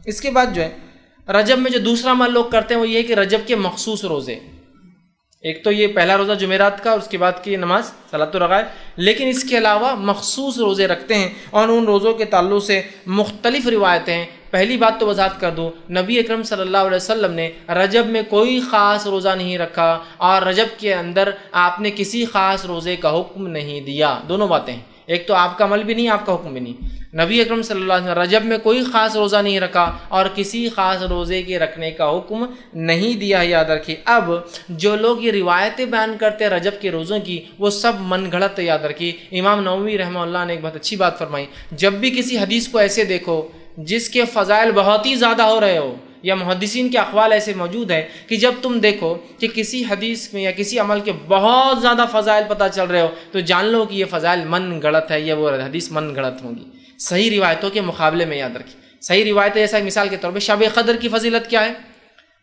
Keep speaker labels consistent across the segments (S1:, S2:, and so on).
S1: اس کے بعد جو ہے رجب میں جو دوسرا عمل لوگ کرتے ہیں وہ یہ ہے کہ رجب کے مخصوص روزے، ایک تو یہ پہلا روزہ جمعرات کا اور اس کے بعد کی نماز صلاۃ الرغائب، لیکن اس کے علاوہ مخصوص روزے رکھتے ہیں اور ان روزوں کے تعلق سے مختلف روایتیں ہیں۔ پہلی بات تو وضاحت کر دوں، نبی اکرم صلی اللہ علیہ وسلم نے رجب میں کوئی خاص روزہ نہیں رکھا اور رجب کے اندر آپ نے کسی خاص روزے کا حکم نہیں دیا۔ دونوں باتیں ہیں، ایک تو آپ کا عمل بھی نہیں، آپ کا حکم بھی نہیں۔ نبی اکرم صلی اللہ علیہ وسلم رجب میں کوئی خاص روزہ نہیں رکھا اور کسی خاص روزے کے رکھنے کا حکم نہیں دیا ہے، یاد رکھیے۔ اب جو لوگ یہ روایتیں بیان کرتے ہیں رجب کے روزوں کی، وہ سب من گھڑت ہے، یاد رکھیے۔ امام نووی رحمہ اللہ نے ایک بہت اچھی بات فرمائی، جب بھی کسی حدیث کو ایسے دیکھو جس کے فضائل بہت ہی زیادہ ہو رہے ہو، یا محدثین کے اقوال ایسے موجود ہیں کہ جب تم دیکھو کہ کسی حدیث میں یا کسی عمل کے بہت زیادہ فضائل پتہ چل رہے ہو، تو جان لو کہ یہ فضائل من گھڑت ہے، یا وہ حدیث من گھڑت ہوں گی صحیح روایتوں کے مقابلے میں۔ یاد رکھیے صحیح روایتیں، جیسا مثال کے طور پہ شب قدر کی فضیلت کیا ہے؟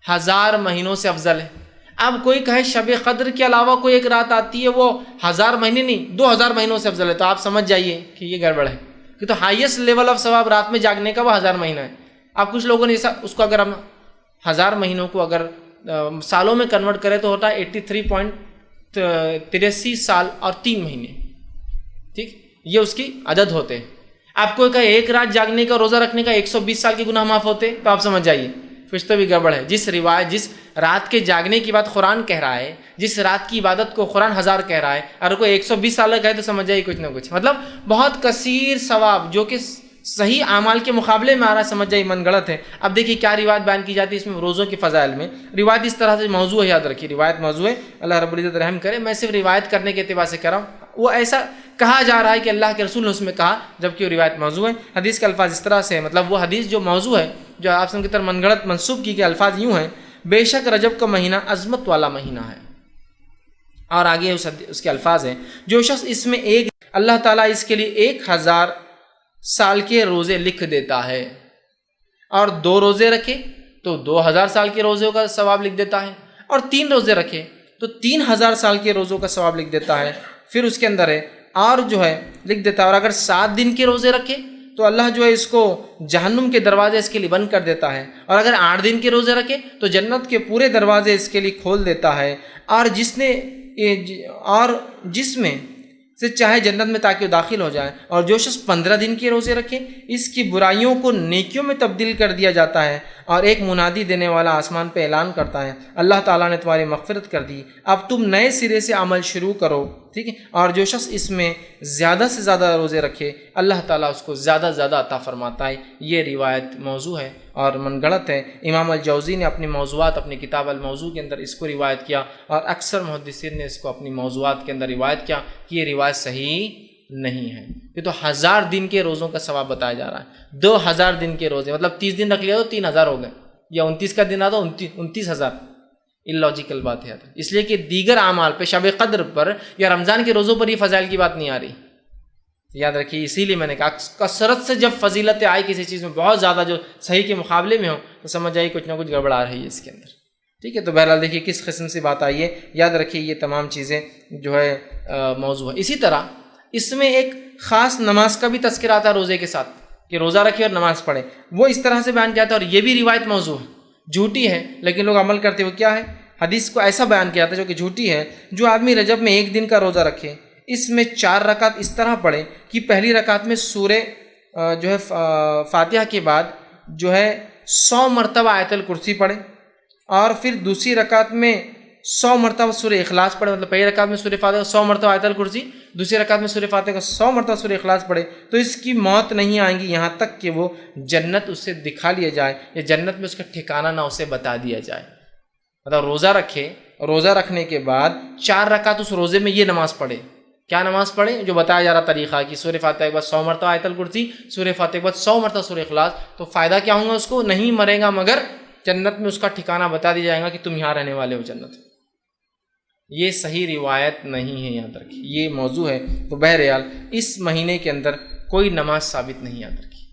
S1: 1000 مہینوں سے افضل ہے۔ اب کوئی کہے شب قدر کے علاوہ کوئی ایک رات آتی ہے وہ 1000 مہینے نہیں 2000 مہینوں سے افضل ہے، تو آپ سمجھ جائیے کہ یہ گڑبڑ ہے، کہ تو ہائیسٹ لیول آف ثواب رات میں جاگنے کا وہ 1000 مہینہ ہے۔ اب کچھ لوگوں نے اس کو اگر ہم 1000 مہینوں کو اگر سالوں میں کنورٹ کرے تو ہوتا ہے 83.83 سال اور 3 مہینے، ٹھیک، یہ اس کی عدد ہوتے ہیں۔ آپ کو کہا ایک رات جاگنے کا روزہ رکھنے کا 120 سال کے گناہ معاف ہوتے، تو آپ سمجھ جائیے کچھ تو بھی گڑبڑ ہے۔ جس رات کے جاگنے کی بات قرآن کہہ رہا ہے، جس رات کی عبادت کو قرآن 1000 کہہ رہا ہے، اور کوئی 120 سال کا کہے تو سمجھ جائیے کچھ نہ کچھ، مطلب بہت کثیر ثواب جو کہ صحیح اعمال کے مقابلے میں آ رہا ہے، سمجھ جائیے من گڑت ہے۔ اب دیکھیے کیا روایت بیان کی جاتی ہے اس میں روزوں کے فضائل میں۔ روایت اس طرح سے موضوع ہے، یاد رکھیے روایت موضوع ہے، اللہ رب العزت رحم کرے۔ میں صرف روایت کرنے کے اعتبار سے کر رہا ہوں، وہ ایسا کہا جا رہا ہے کہ اللہ کے رسول نے اس میں کہا، جبکہ وہ روایت موضوع ہے۔ حدیث کے الفاظ اس طرح سے ہیں، مطلب وہ حدیث جو موضوع ہے، جو آپ کی طرف من گڑت منسوب کی گئی، الفاظ یوں ہیں: بے شک رجب کا مہینہ عظمت والا مہینہ ہے، اور آگے اس کے الفاظ ہیں: جو شخص اس میں اللہ تعالیٰ اس کے لیے 1000 سال کے روزے لکھ دیتا ہے، اور 2 روزے رکھے تو 2000 سال کے روزوں کا ثواب لکھ دیتا ہے، اور 3 روزے رکھے تو 3000 سال کے روزوں کا ثواب لکھ دیتا ہے۔ پھر اس کے اندر ہے اور جو ہے لکھ دیتا ہے، اور اگر 7 دن کے روزے رکھے تو اللہ جو ہے اس کو جہنم کے دروازے اس کے لیے بند کر دیتا ہے، اور اگر 8 دن کے روزے رکھے تو جنت کے پورے دروازے اس کے لیے کھول دیتا ہے، اور جس میں سے چاہے جنت میں تاکہ وہ داخل ہو جائے۔ اور جو شخص 15 دن کے روزے رکھے اس کی برائیوں کو نیکیوں میں تبدیل کر دیا جاتا ہے، اور ایک منادی دینے والا آسمان پہ اعلان کرتا ہے: اللہ تعالیٰ نے تمہاری مغفرت کر دی، اب تم نئے سرے سے عمل شروع کرو، ٹھیک ہے۔ اور جو شخص اس میں زیادہ سے زیادہ روزے رکھے اللہ تعالیٰ اس کو زیادہ سے زیادہ عطا فرماتا ہے۔ یہ روایت موضوع ہے اور من گڑت ہے۔ امام الجوزی نے اپنی موضوعات اپنی کتاب الموضوع کے اندر اس کو روایت کیا، اور اکثر محدثین نے اس کو اپنی موضوعات کے اندر روایت کیا کہ یہ روایت صحیح نہیں ہے۔ یہ تو 1000 دن کے روزوں کا ثواب بتایا جا رہا ہے، 2000 دن کے روزے، مطلب 30 دن رکھ لیا تو 3000 ہو گئے، یا 29 کا دن آتا 29000۔ اللاجیکل بات ہے، اس لیے کہ دیگر اعمال پہ شب قدر پر یا رمضان کے روزوں پر یہ فضائل کی بات نہیں آ رہی، یاد رکھیے۔ اسی لیے میں نے کہا کثرت سے جب فضیلتیں آئی کسی چیز میں بہت زیادہ جو صحیح کے مقابلے میں ہو تو سمجھ آئیے کچھ نہ کچھ گڑبڑ آ رہی ہے اس کے اندر، ٹھیک ہے۔ تو بہرحال دیکھیے کس قسم سے بات آئی ہے، یاد رکھیے یہ تمام چیزیں جو ہے موضوع ہے۔ اسی طرح اس میں ایک خاص نماز کا بھی تذکرہ آتا ہے روزے کے ساتھ، کہ روزہ رکھے اور نماز پڑھے، وہ اس طرح سے بیان کیا جاتا ہے، اور یہ بھی روایت موضوع ہے، جھوٹی ہے لیکن لوگ عمل کرتے ہوئے کیا ہے، حدیث کو ایسا بیان کیا جاتا ہے جو کہ جھوٹی ہے: جو آدمی رجب میں 1 دن کا روزہ رکھے، اس میں 4 رکعت اس طرح پڑھے کہ پہلی رکعت میں سورہ جو ہے فاتحہ کے بعد جو ہے 100 مرتبہ آیت الکرسی پڑھے، اور پھر دوسری رکعت میں 100 مرتبہ سورہ اخلاص پڑھے، مطلب پہلی رکعت میں سورہ فاتحہ 100 مرتبہ آیت الکرسی، دوسری رکعت میں سورہ فاتحہ کا 100 مرتبہ سورہ اخلاص پڑھے، تو اس کی موت نہیں آئیں گی یہاں تک کہ وہ جنت اسے دکھا لیا جائے، یا جنت میں اس کا ٹھکانہ نہ اسے بتا دیا جائے۔ مطلب روزہ رکھے، روزہ رکھنے کے بعد 4 رکعت اس روزے میں یہ نماز پڑھے، کیا نماز پڑھے جو بتایا جا رہا طریقہ کہ سورہ فاتحہ کے بعد 100 مرتبہ آیت الکرسی، سورہ فاتحہ کے بعد 100 مرتبہ سورہ اخلاص، تو فائدہ کیا ہوگا اس کو؟ نہیں مرے گا مگر جنت میں اس کا ٹھکانہ بتا دیا جائے گا کہ تم یہاں رہنے والے ہو جنت۔ یہ صحیح روایت نہیں ہے، یاد رکھیے یہ موضوع ہے۔ تو بہرحال اس مہینے کے اندر کوئی نماز ثابت نہیں، یاد رکھیے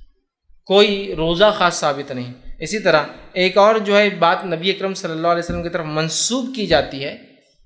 S1: کوئی روزہ خاص ثابت نہیں۔ اسی طرح ایک اور جو ہے بات نبی اکرم صلی اللہ علیہ وسلم کی طرف منسوب کی جاتی ہے،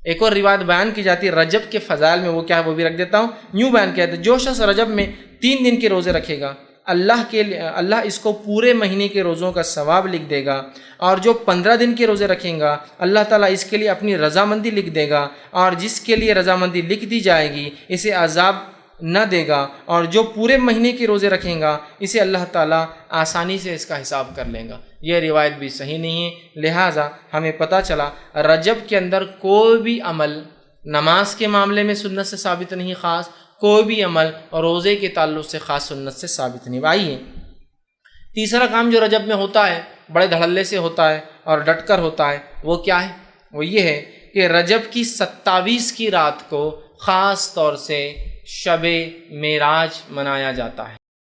S1: ایک اور روایت بیان کی جاتی ہے رجب کے فضائل میں، وہ کیا ہے وہ بھی رکھ دیتا ہوں۔ یوں بیان کیا جاتا ہے: جو شخص رجب میں 3 دن کے روزے رکھے گا اللہ اس کو پورے مہینے کے روزوں کا ثواب لکھ دے گا، اور جو 15 دن کے روزے رکھیں گا اللہ تعالیٰ اس کے لیے اپنی رضامندی لکھ دے گا، اور جس کے لیے رضامندی لکھ دی جائے گی اسے عذاب نہ دے گا، اور جو پورے مہینے کے روزے رکھیں گا اسے اللہ تعالیٰ آسانی سے اس کا حساب کر لیں گا۔ یہ روایت بھی صحیح نہیں ہے، لہٰذا ہمیں پتہ چلا رجب کے اندر کوئی بھی عمل نماز کے معاملے میں سنت سے ثابت نہیں، خاص کوئی بھی عمل اور روزے کے تعلق سے خاص سنت سے ثابت نہیں۔ آئیے تیسرا کام جو رجب میں ہوتا ہے بڑے دھڑلے سے ہوتا ہے اور ڈٹ کر ہوتا ہے، وہ کیا ہے؟ وہ یہ ہے کہ رجب کی 27 کی رات کو خاص طور سے شب معراج منایا جاتا ہے۔